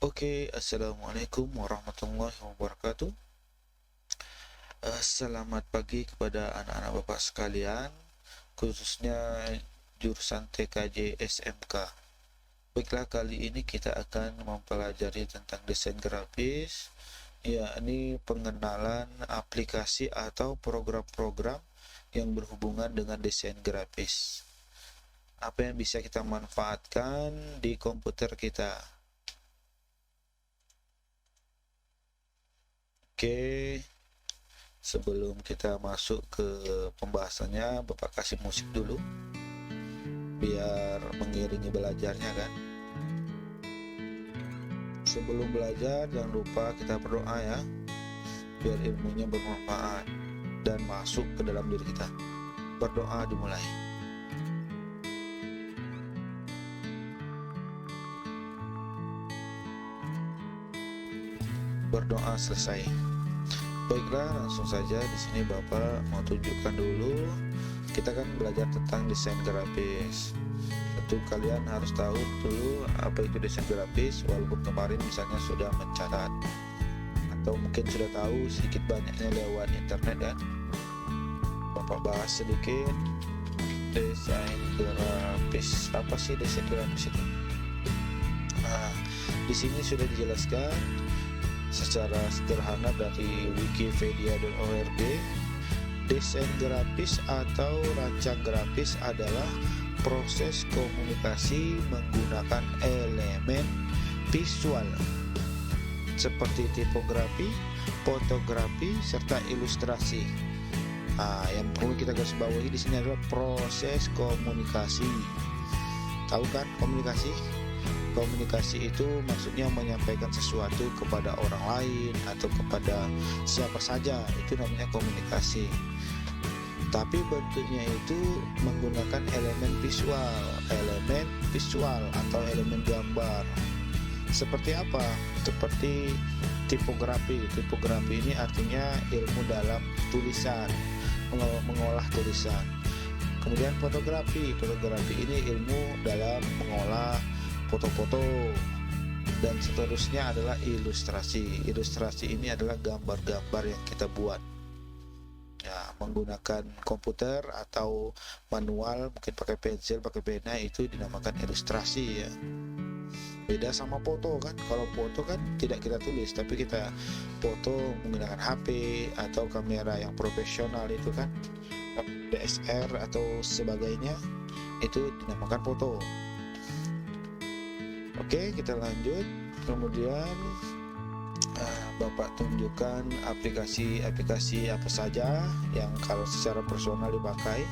Oke, assalamualaikum warahmatullahi wabarakatuh. Selamat pagi kepada anak-anak bapak sekalian, khususnya jurusan TKJ SMK. Baiklah, kali ini kita akan mempelajari tentang desain grafis, yakni pengenalan aplikasi atau program-program yang berhubungan dengan desain grafis. Apa yang bisa kita manfaatkan di komputer kita? Oke, sebelum kita masuk ke pembahasannya, Bapak kasih musik dulu biar mengiringi belajarnya kan. Sebelum belajar jangan lupa kita berdoa ya, biar ilmunya bermanfaat dan masuk ke dalam diri kita. Berdoa dimulai. Berdoa selesai. Baiklah, langsung saja di sini Bapak mau tunjukkan dulu. Kita kan belajar tentang desain grafis. Tentu kalian harus tahu dulu apa itu desain grafis, walaupun kemarin misalnya sudah mencatat atau mungkin sudah tahu sedikit banyaknya lewat internet kan. Bapak bahas sedikit desain grafis. Apa sih desain grafis itu? Nah, di sini sudah dijelaskan secara sederhana dari wikipedia.org. Desain grafis atau rancang grafis adalah proses komunikasi menggunakan elemen visual seperti tipografi, fotografi, serta ilustrasi. Yang perlu kita garis bawahi di sini adalah proses komunikasi. Tahu kan komunikasi? Komunikasi itu maksudnya menyampaikan sesuatu kepada orang lain atau kepada siapa saja, itu namanya komunikasi. Tapi bentuknya itu menggunakan elemen visual atau elemen gambar. Seperti apa? Seperti tipografi. Tipografi ini artinya ilmu dalam tulisan, mengolah tulisan. Kemudian fotografi ini ilmu dalam mengolah foto-foto, dan seterusnya adalah ilustrasi. Ilustrasi ini adalah gambar-gambar yang kita buat ya, menggunakan komputer atau manual, mungkin pakai pensil, pakai pena, itu dinamakan ilustrasi ya. Beda sama foto kan. Kalau foto kan tidak kita tulis, tapi kita foto menggunakan HP atau kamera yang profesional itu kan, DSLR atau sebagainya, itu dinamakan foto. Oke, kita lanjut. Kemudian Bapak tunjukkan aplikasi apa saja yang kalau secara personal dipakai.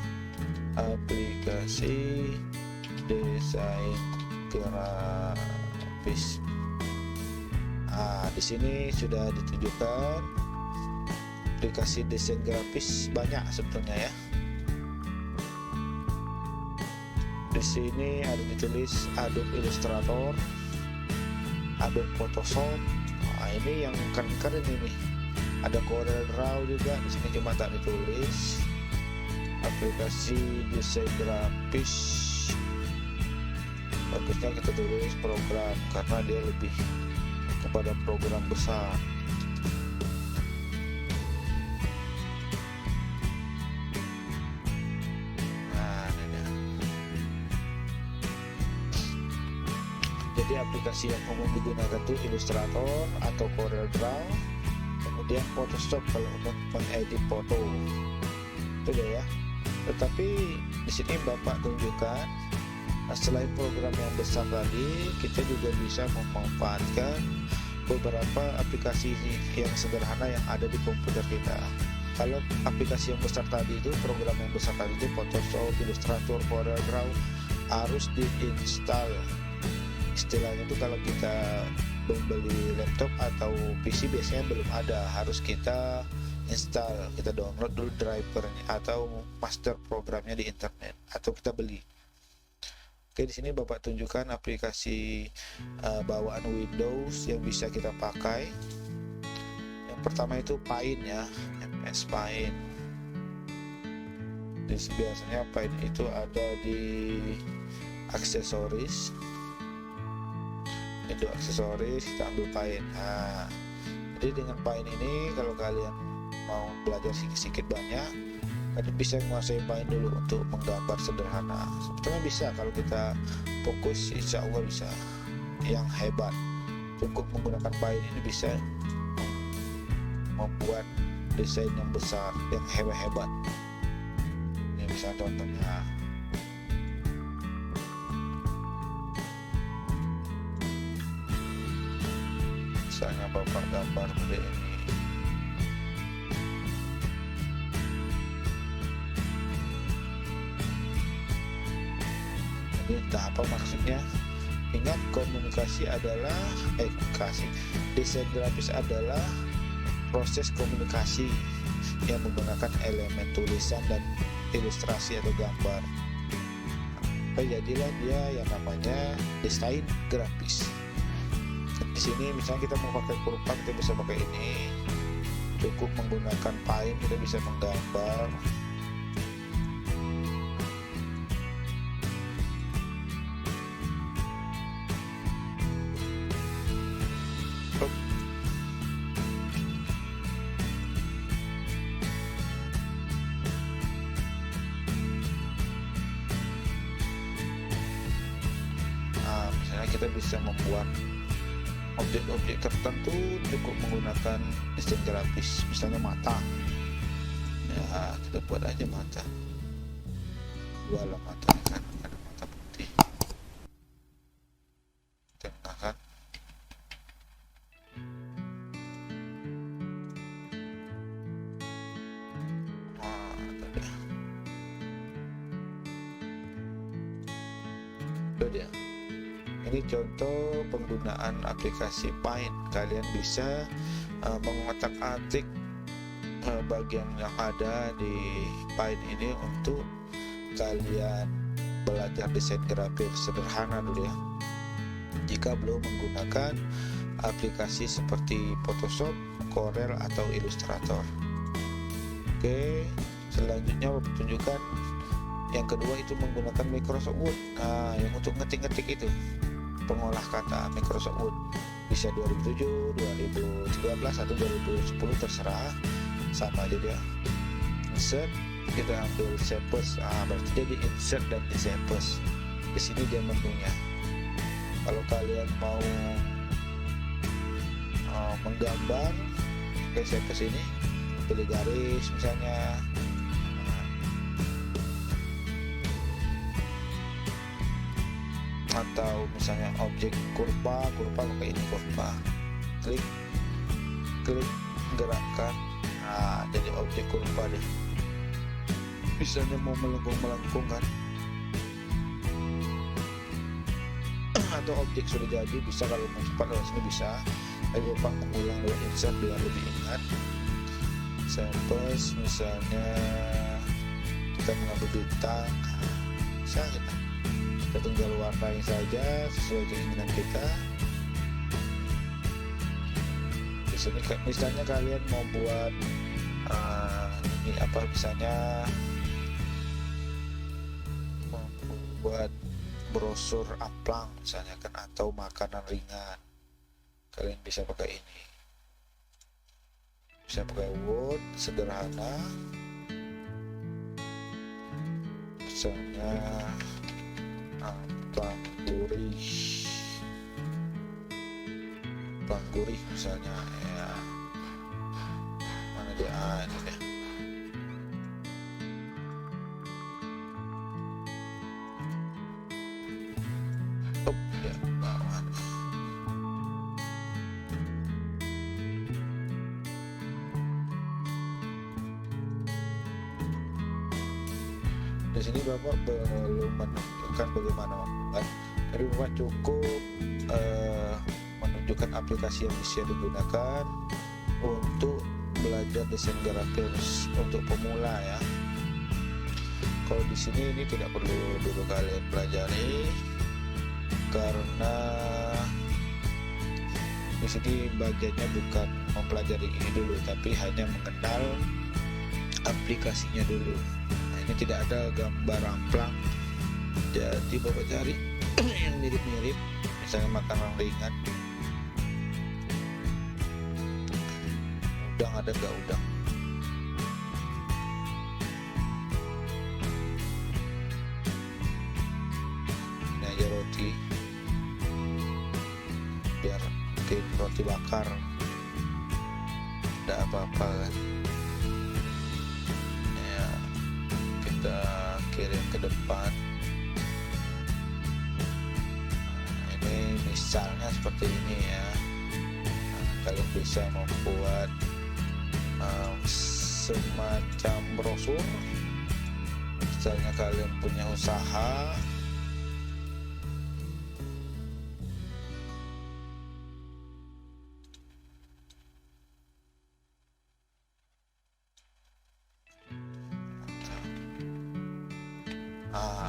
Aplikasi desain grafis. Di sini sudah ditunjukkan aplikasi desain grafis, banyak sebetulnya ya. Di sini ada ditulis Adobe Illustrator, Adobe Photoshop. Ini yang keren-keren ini. Ada Corel Draw juga, di sini cuma tak ditulis. Aplikasi desain grafis, bagusnya kita tulis program karena dia lebih kepada program besar. Jadi aplikasi yang umum digunakan itu Illustrator atau Corel Draw, kemudian Photoshop kalau untuk mengedit foto. Itu dia ya. Tetapi di sini Bapak tunjukkan, selain program yang besar tadi, kita juga bisa memanfaatkan beberapa aplikasi yang sederhana yang ada di komputer kita. Kalau aplikasi yang besar tadi itu, program yang besar tadi itu Photoshop, Illustrator, Corel Draw, harus diinstal. Istilahnya itu kalau kita membeli laptop atau PC biasanya belum ada, harus kita install, kita download dulu drivernya atau master programnya di internet atau kita beli. Oke, di sini Bapak tunjukkan aplikasi bawaan Windows yang bisa kita pakai. Yang pertama itu Paint ya, MS Paint. Biasanya Paint itu ada di aksesoris. Windows aksesoris, kita ambil Paint. Nah, jadi dengan Paint ini kalau kalian mau belajar sedikit banyak, kalian bisa menguasai Paint dulu untuk menggambar sederhana. Sebetulnya bisa kalau kita fokus, insya Allah bisa. Yang hebat, cukup menggunakan Paint ini bisa membuat desain yang besar, yang hebat-hebat. Ini bisa contohnya. Misalnya bapak gambar seperti ini. Ini entah apa maksudnya. Ingat, komunikasi adalah desain grafis adalah proses komunikasi yang menggunakan elemen tulisan dan ilustrasi atau gambar. Jadilah dia yang namanya desain grafis. Di sini misalnya kita mau pakai kurva, kita bisa pakai ini. Cukup menggunakan Paint, kita bisa menggambar. Misalnya kita bisa membuat objek-objek tertentu cukup menggunakan desain grafis. Misalnya mata, ya kita buat aja mata, dua mata kan, ada mata putih, tengah kan. Itu dia. Ini contoh penggunaan aplikasi Paint. Kalian bisa mengotak-atik bagian yang ada di Paint ini untuk kalian belajar desain grafis sederhana dulu ya. Jika belum menggunakan aplikasi seperti Photoshop, Corel atau Illustrator. Oke, selanjutnya pertunjukan yang kedua itu menggunakan Microsoft Word. Nah, yang untuk ngetik-ngetik itu pengolah kata Microsoft Word bisa 2007, 2013 atau 2010 terserah, sama aja dia. Insert, kita ambil Shapes, berarti jadi insert dan Shapes. Di sini dia menunya. Kalau kalian mau menggambar ke Shapes ini, pilih garis misalnya. Atau misalnya objek kurva pakai ini kurva, klik gerakkan, nah jadi objek kurva deh. Misalnya mau melengkung kan, atau objek sudah jadi bisa, kalau mau cepat lewat sini bisa. Tapi bapak mengulang lewat insert biar lebih ingat. Samples misalnya kita mengambil bintang, bisa kita tinggal warnai saja sesuai keinginan kita. Di sini misalnya kalian mau buat ini apa, misalnya membuat brosur amplang misalnya kan, atau makanan ringan, kalian bisa pakai ini. Bisa pakai Word sederhana, misalnya gurih misalnya ya. Mana dia, ini deh. Ya bawah. Di sini bapak belum menunjukkan bagaimana membuat, tapi bapak cukup menunjukkan aplikasi yang bisa digunakan untuk belajar desain grafis untuk pemula ya. Kalau di sini ini tidak perlu dulu kalian pelajari, karena di sini bagiannya bukan mempelajari ini dulu, tapi hanya mengenal aplikasinya dulu. Nah, ini tidak ada gambar amplang, jadi bapak cari yang mirip-mirip, misalnya makanan ringan. Udang ada nggak udang? Ini aja roti, biar bikin roti bakar. Ada apa-apa kan? Ya, kita kirim ke depan. Ini misalnya seperti ini ya. Kalian bisa membuat semacam brosur. Misalnya kalian punya usaha,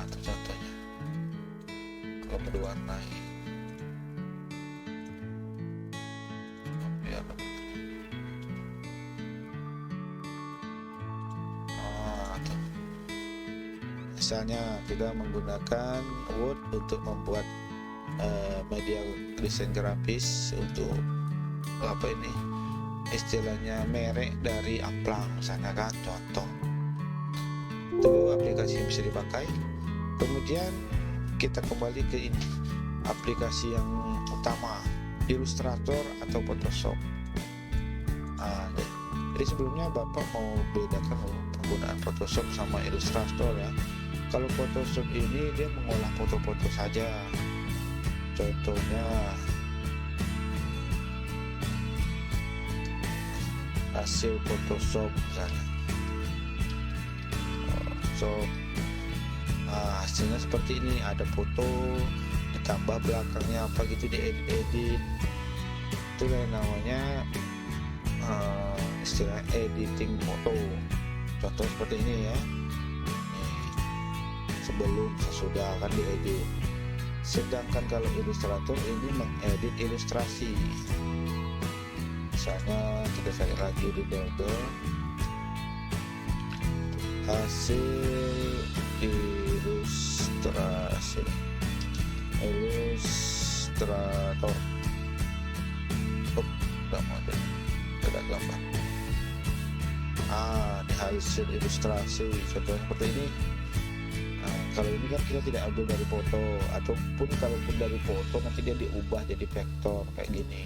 itu contohnya. Kalau berwarnai biar tuh. Misalnya kita menggunakan Word untuk membuat media desain grafis untuk apa ini istilahnya merek dari amplang misalnya kan, contoh itu aplikasi yang bisa dipakai. Kemudian kita kembali ke ini, aplikasi yang utama, Illustrator atau Photoshop. Jadi sebelumnya Bapak mau bedakan penggunaan Photoshop sama Illustrator ya. Kalau Photoshop ini dia mengolah foto-foto saja. Contohnya hasil Photoshop misalnya. Hasilnya seperti ini, ada foto ditambah belakangnya apa gitu, diedit. Itu namanya istilah editing foto. Contoh seperti ini ya. Sebelum sesudah kan diedit. Sedangkan kalau Illustrator ini mengedit ilustrasi. Misalnya kita cari lagi di Google hasil ilustrasi, Illustrator. Nggak mau ada gambar. Di hasil ilustrasi contohnya seperti ini. Kalau ini kan kita tidak ambil dari foto, ataupun kalaupun dari foto nanti dia diubah jadi vektor kayak gini,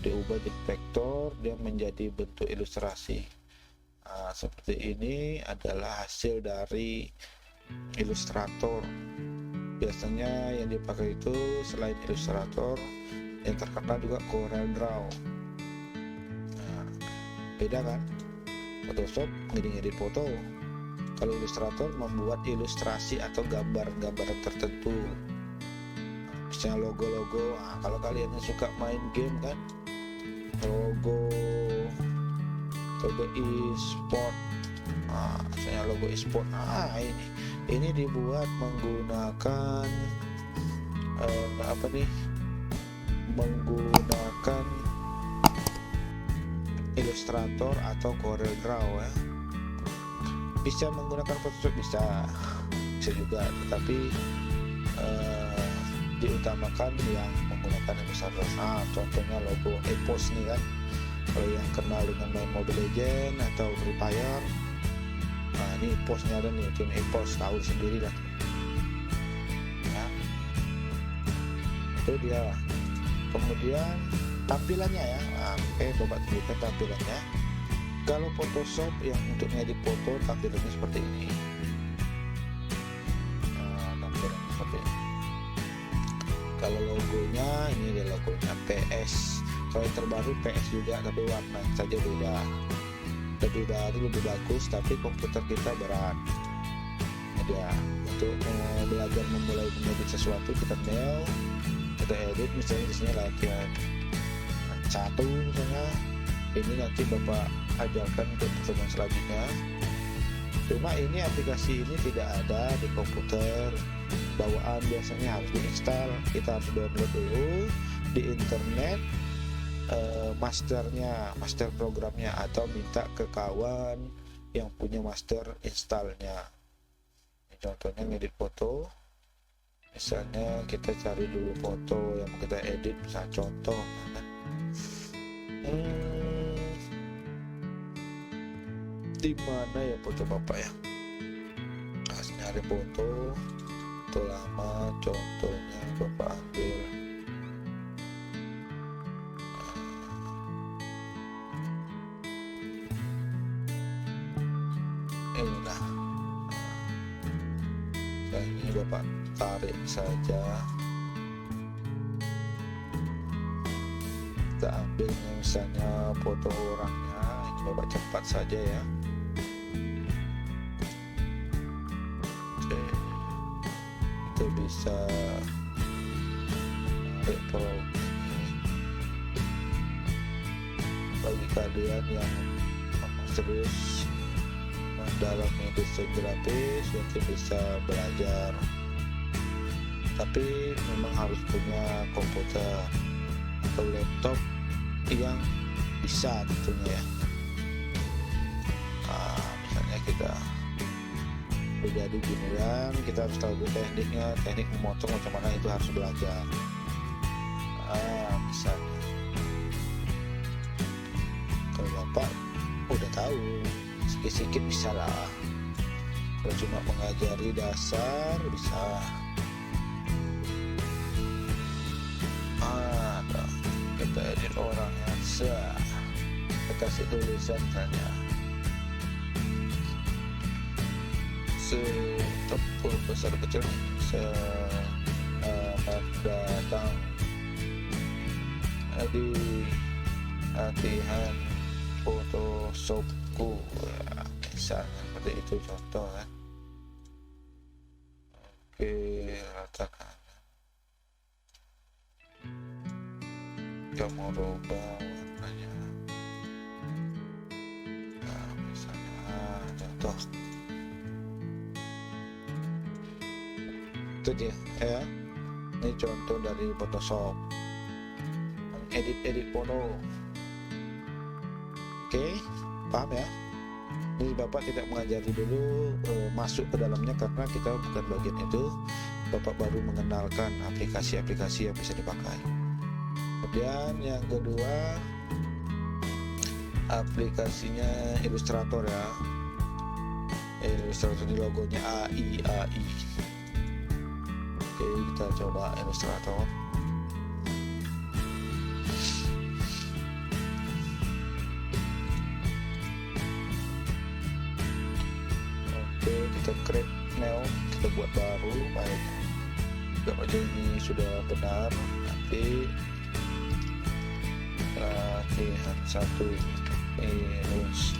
diubah jadi vektor, dia menjadi bentuk ilustrasi. Seperti ini adalah hasil dari Illustrator. Biasanya yang dipakai itu selain Illustrator yang terkenal juga CorelDRAW. Beda kan? Photoshop ngedit foto, kalau Illustrator membuat ilustrasi atau gambar-gambar tertentu, misalnya logo-logo. Kalau kalian yang suka main game kan, logo e-sport, misalnya logo e-sport, ini dibuat menggunakan menggunakan Illustrator atau CorelDRAW ya. Bisa menggunakan Photoshop, bisa juga, tetapi diutamakan yang menggunakan Illustrator. Contohnya logo EPOS nih kan, kalau yang kenal dengan main Mobile Legends atau Free Fire, ini EPOS-nya ada nih, tim EPOS, tahu sendiri lah ya. Itu dia. Kemudian tampilannya ya, oke, coba tunjukkan tampilannya. Kalau Photoshop yang untuk ngedit foto tampilannya seperti ini. Tampilannya seperti ini. Kalau logonya, ini dia logonya PS. Kalau yang terbaru PS juga, tapi warna saja beda. Lebih baru, lebih bagus, tapi komputer kita berat. Jadi untuk belajar memulai mengedit sesuatu, kita edit misalnya di sini latihan 1 misalnya. Ini nanti Bapak ajarkan untuk pertemuan selanjutnya. Cuma ini aplikasi ini tidak ada di komputer bawaan, biasanya harus diinstal. Kita harus download dulu di internet master programnya, atau minta ke kawan yang punya master installnya. Ini contohnya ngedit foto Misalnya kita cari dulu foto yang mau kita edit, misalnya contoh kan. Di mana ya foto bapak ya? Nyari foto lama, contohnya bapak ambil inilah. Ini bapak tarik saja, kita ambil misalnya foto orangnya, ini bapak cepat saja ya. Oke, kita bisa tarik bagi kalian yang serius dalam desain grafis, mungkin bisa belajar, tapi memang harus punya komputer atau laptop yang bisa tentunya ya. Misalnya kita jadi gini kan, kita harus tahu tekniknya, teknik memotong macam mana itu harus belajar. Misalnya kalau bapak udah tahu sedikit bisa lah, kalau cuma mengajari dasar bisa. Kita edit orangnya, kita kasih tulisan misalnya setepul besar kecil, datang di latihan Photoshopku ya, misalnya seperti itu contoh kan. Oke, ratakan, kamu rubah warnanya, nah misalnya contoh itu dia ya. Ini contoh dari Photoshop, edit foto. Oke, paham ya? Ini bapak tidak mengajari dulu masuk ke dalamnya karena kita bukan bagian itu. Bapak baru mengenalkan aplikasi-aplikasi yang bisa dipakai. Kemudian yang kedua, aplikasinya Illustrator ya. Illustrator ini logonya AI. Oke, kita coba Illustrator. Kita create new, kita buat baru, baik gak aja ini sudah benar. Nanti latihan 1 Illustrator.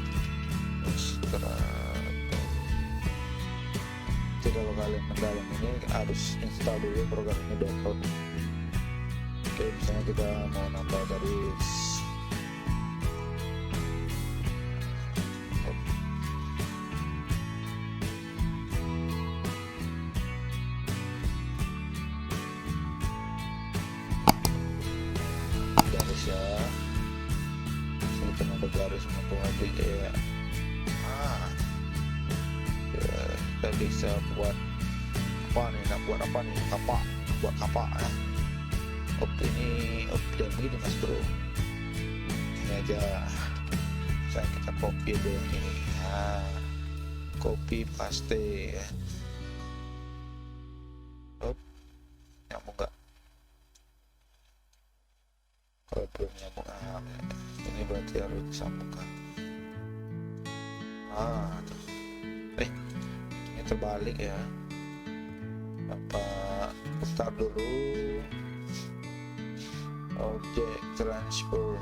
Jadi kalau kalian mendalam ini harus install dulu program ini, download. Oke, misalnya kita mau nambah garis, ya, sini kita garis menentu aja ya. Kita bisa buat apa nih, nak buat apa nih, kapak, buat kapak ya. Ini dan begini mas bro, ini aja. Saya kita copy deh ini, copy paste ya. Nyambung nggak? Kalau belum nyambung, ini berarti harus disambungkan. Ini terbalik ya. Bapak putar dulu objek transfer.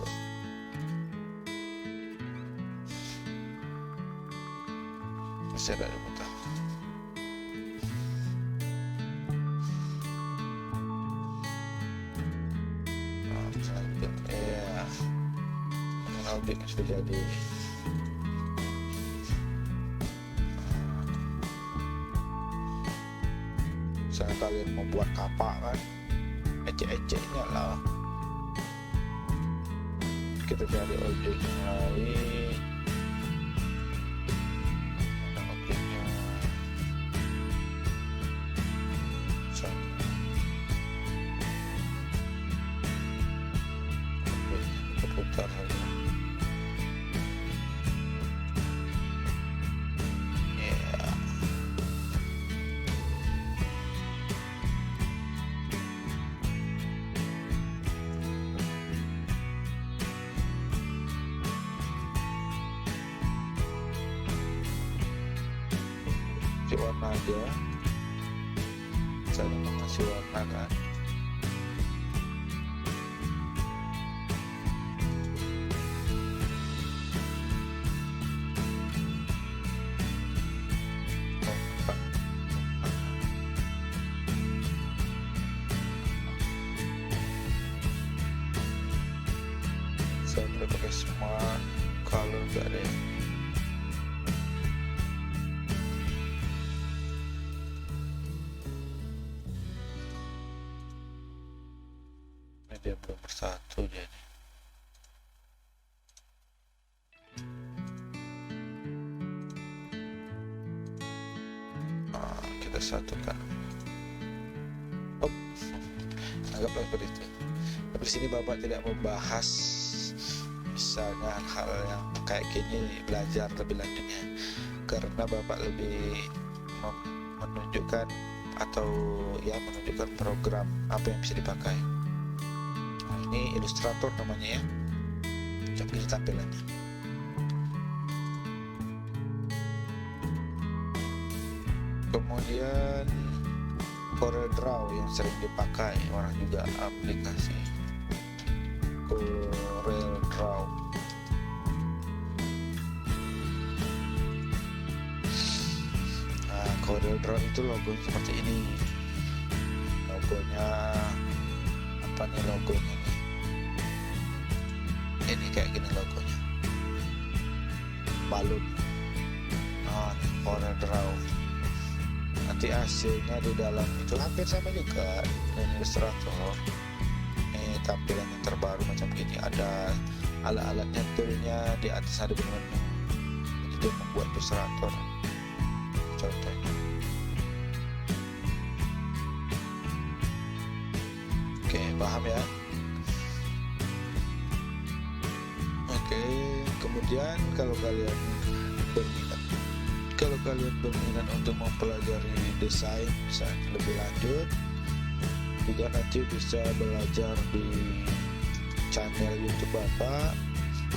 Masih ada diputar. Objeknya sudah jadi. Misalnya kalian membuat kapak kan, ecek-eceknya lah, kita cari objek yang lain. Mana objeknya? Misalnya pakai warna aja, cara mengasih warna kan. Saya boleh pakai semua color gak ada ya. Ini dia belum bersatu dia nih. Kita satukan. Anggaplah seperti itu. Di sini Bapak tidak membahas misalnya hal yang kayak gini, belajar lebih lanjutnya, karena Bapak lebih menunjukkan atau ya menunjukkan program apa yang bisa dipakai. Nah, ini Illustrator namanya ya. Coba ini tampilannya. Kemudian CorelDRAW yang sering dipakai orang juga, aplikasi CorelDRAW. Nah, CorelDRAW itu logo seperti ini. Logonya apa nih logonya nih? Ini kayak gini logonya. Balon. Nah, CorelDRAW. Nanti hasilnya di dalam itu hampir sama juga dengan Illustrator. Ini tampilan yang terbaru macam gini, ada alat-alatnya, toolnya di atas ada menu. Itu membuat Illustrator contohnya. Oke, paham ya? Oke, kemudian kalau kalian berminat untuk mempelajari desain misalnya lebih lanjut, juga nanti bisa belajar di channel YouTube Bapak.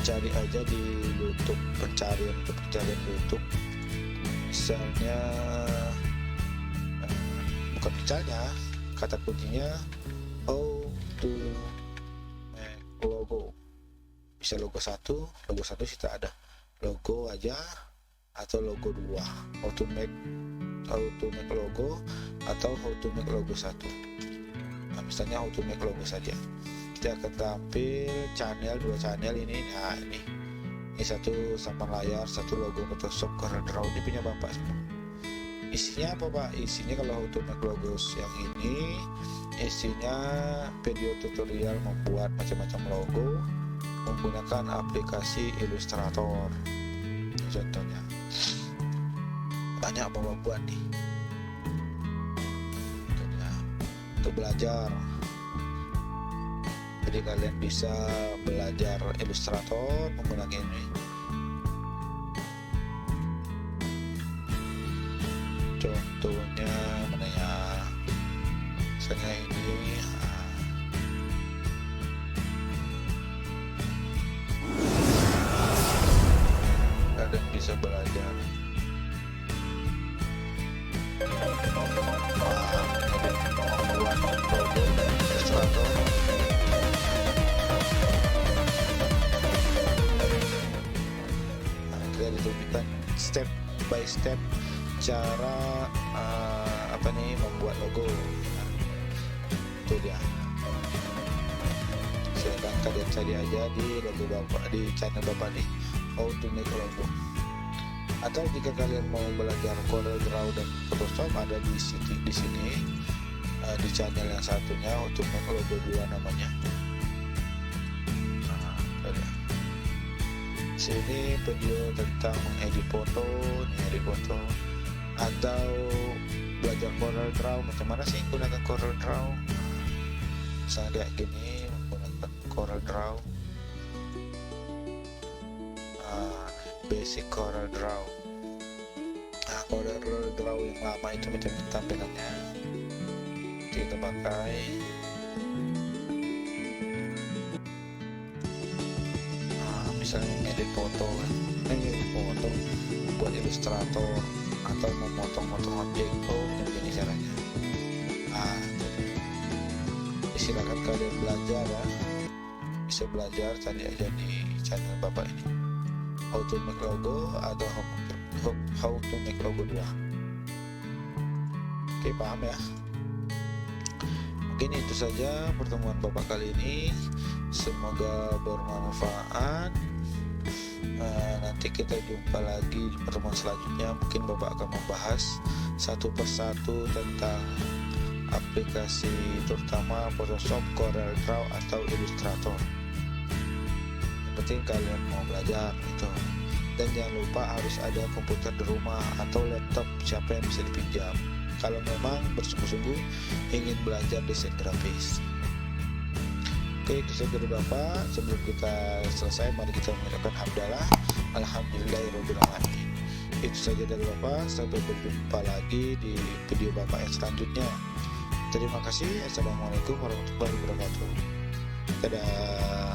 Cari aja di YouTube, pencarian YouTube, misalnya bukan misalnya, kata kuncinya how to make logo. Bisa logo satu kita ada logo aja atau logo 2, how to make logo atau how to make logo 1. Nah, misalnya how to make logo saja, kita akan tampil channel, 2 channel ini. Nah, ini satu sampang layar, satu logo Photoshop CorelDRAW, ini punya Bapak semua. Isinya apa Pak? Isinya kalau how to make logos yang ini, isinya video tutorial membuat macam-macam logo menggunakan aplikasi Illustrator. Ini contohnya. Banyak Bapak buat nih. Untuk belajar, jadi kalian bisa belajar Illustrator menggunakan ini. Contohnya mana ya, misalnya ini. Kalian bisa belajar membuat logo Illustrator. Kita ditunjukkan step by step cara membuat logo. Itu dia. Silahkan kalian cari aja di logo Bapak, di channel Bapak nih, how to make logo. Atau jika kalian mau belajar CorelDRAW dan Photoshop, ada di sini di channel yang satunya, how to make logo 2 namanya. Sini video tentang mengedit foto, atau belajar CorelDRAW, macam mana sih menggunakan CorelDRAW. Misalnya kayak gini, menggunakan CorelDRAW, basic CorelDRAW. Nah, CorelDRAW yang lama itu macam tampilannya kita pakai. Misalnya edit foto buat Illustrator atau memotong-motong objek. Begini caranya. Silakan kalian belajar ya, bisa belajar, cari aja di channel bapak ini, how to make logo atau how to make logo 2. Oke, paham ya? Mungkin itu saja pertemuan bapak kali ini, semoga bermanfaat. Nanti kita jumpa lagi di pertemuan selanjutnya. Mungkin bapak akan membahas satu persatu tentang aplikasi, terutama Photoshop, CorelDRAW atau Illustrator. Yang penting kalian mau belajar itu. Dan jangan lupa harus ada komputer di rumah atau laptop, siapa yang bisa dipinjam kalau memang bersungguh-sungguh ingin belajar desain grafis. Oke, itu saja dari bapak. Sebelum kita selesai, mari kita mengucapkan hamdalah alhamdulillahirabbil alamin. Itu saja dari bapak. Sampai berjumpa lagi di video bapak yang selanjutnya. Terima kasih. Assalamualaikum warahmatullahi wabarakatuh. Dadah.